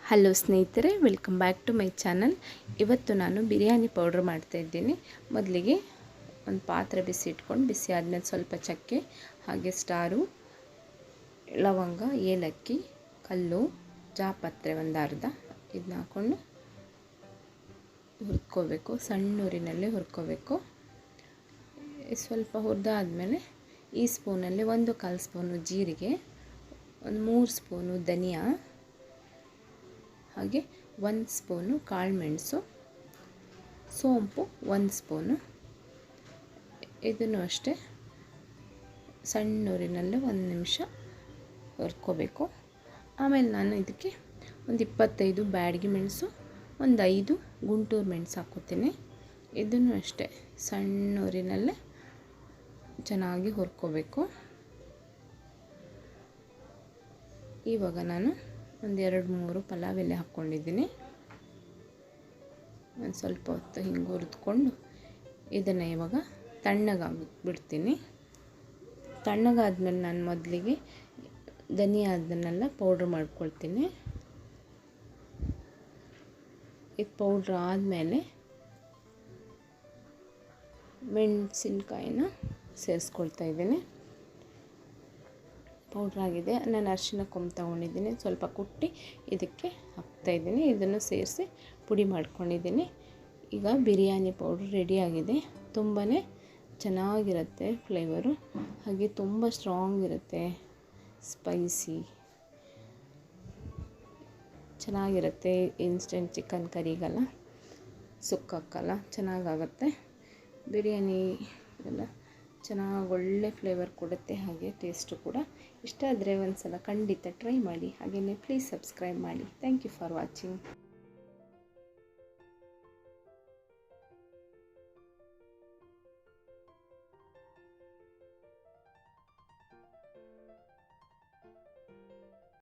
Hello ಸ್ನೇಹಿತರೆ, welcome back to my channel. ಇವತ್ತು ನಾನು ಬಿರಿಯಾನಿ ಪೌಡ್ರ್ ಮಾಡ್ತಾಯಿದ್ದೀನಿ. ಮೊದಲಿಗೆ ಒಂದು ಪಾತ್ರೆ ಬಿಸಿ ಇಟ್ಕೊಂಡು, ಬಿಸಿ ಆದಮೇಲೆ ಸ್ವಲ್ಪ ಚಕ್ಕೆ, ಹಾಗೆ ಸ್ಟಾರು, ಲವಂಗ, ಏಲಕ್ಕಿ, ಕಲ್ಲು, ಜಾಪತ್ರೆ ಒಂದು ಅರ್ಧ ಇದನ್ನ ಹಾಕ್ಕೊಂಡು ಹುರ್ಕೋಬೇಕು. ಸಣ್ಣ ಉರಿನಲ್ಲಿ ಹುರ್ಕೋಬೇಕು. ಸ್ವಲ್ಪ ಹುರಿದಾದ್ಮೇಲೆ ಈ ಸ್ಪೂನಲ್ಲಿ 1/4 ಸ್ಪೂನು ಜೀರಿಗೆ, ಒಂದು 3 ಸ್ಪೂನು ಧನಿಯಾ, ಹಾಗೆ 1 ಸ್ಪೂನು ಕಾಳುಮೆಣಸು, ಸೋಂಪು 1 ಸ್ಪೂನು, ಇದನ್ನು ಅಷ್ಟೇ ಸಣ್ಣ ಉರಿನಲ್ಲಿ 1 ನಿಮಿಷ ಹುರ್ಕೋಬೇಕು. ಆಮೇಲೆ ನಾನು ಇದಕ್ಕೆ ಒಂದು 25 ಬ್ಯಾಡಗಿ ಮೆಣಸು, ಒಂದು 5 ಗುಂಟೂರು ಮೆಣಸು ಹಾಕ್ಕೋತೀನಿ. ಇದನ್ನು ಅಷ್ಟೇ ಸಣ್ಣ ಉರಿನಲ್ಲೇ ಚೆನ್ನಾಗಿ ಹುರ್ಕೋಬೇಕು. ಇವಾಗ ನಾನು ಒಂದು 2-3 ಪಲಾವ್ ಎಲೆ ಹಾಕ್ಕೊಂಡಿದ್ದೀನಿ. ಒಂದು ಸ್ವಲ್ಪ ಹೊತ್ತು ಹಿಂಗೆ ಹುರಿದ್ಕೊಂಡು ಇದನ್ನು ಇವಾಗ ತಣ್ಣಗಾಗಿ ಬಿಡ್ತೀನಿ. ತಣ್ಣಗಾದ್ಮೇಲೆ ನಾನು ಮೊದಲಿಗೆ ಧನಿಯಾ ಅದನ್ನೆಲ್ಲ ಪೌಡ್ರ್ ಮಾಡ್ಕೊಳ್ತೀನಿ. ಇದು ಪೌಡ್ರ್ ಆದಮೇಲೆ ಮೆಣಸಿನ್ಕಾಯಿನ ಸೇರಿಸ್ಕೊಳ್ತಾ ಇದ್ದೀನಿ. ಪೌಡ್ರ್ ಆಗಿದೆ. ನಾನು ಅರಿಶಿನ ಕೊಂಬು ತೊಗೊಂಡಿದ್ದೀನಿ, ಸ್ವಲ್ಪ ಕುಟ್ಟಿ ಇದಕ್ಕೆ ಹಾಕ್ತಾಯಿದ್ದೀನಿ. ಇದನ್ನು ಸೇರಿಸಿ ಪುಡಿ ಮಾಡ್ಕೊಂಡಿದ್ದೀನಿ. ಈಗ ಬಿರಿಯಾನಿ ಪೌಡ್ರ್ ರೆಡಿಯಾಗಿದೆ. ತುಂಬಾ ಚೆನ್ನಾಗಿರುತ್ತೆ ಫ್ಲೇವರು, ಹಾಗೆ ತುಂಬ ಸ್ಟ್ರಾಂಗ್ ಇರುತ್ತೆ, ಸ್ಪೈಸಿ ಚೆನ್ನಾಗಿರುತ್ತೆ. ಇನ್ಸ್ಟೆಂಟ್ ಚಿಕನ್ ಕರಿಗೆಲ್ಲ ಸುಕ್ಕಾಕಲ್ಲ, ಚೆನ್ನಾಗಾಗುತ್ತೆ. ಬಿರಿಯಾನಿ ಎಲ್ಲ ಚೆನ್ನಾಗಿ ಒಳ್ಳೆ ಫ್ಲೇವರ್ ಕೊಡುತ್ತೆ, ಹಾಗೆ ಟೇಸ್ಟು ಕೂಡ. ಇಷ್ಟ ಆದರೆ ಒಂದು ಸಲ ಖಂಡಿತ ಟ್ರೈ ಮಾಡಿ. ಹಾಗೆಯೇ ಪ್ಲೀಸ್ ಸಬ್ಸ್ಕ್ರೈಬ್ ಮಾಡಿ. Thank you for watching.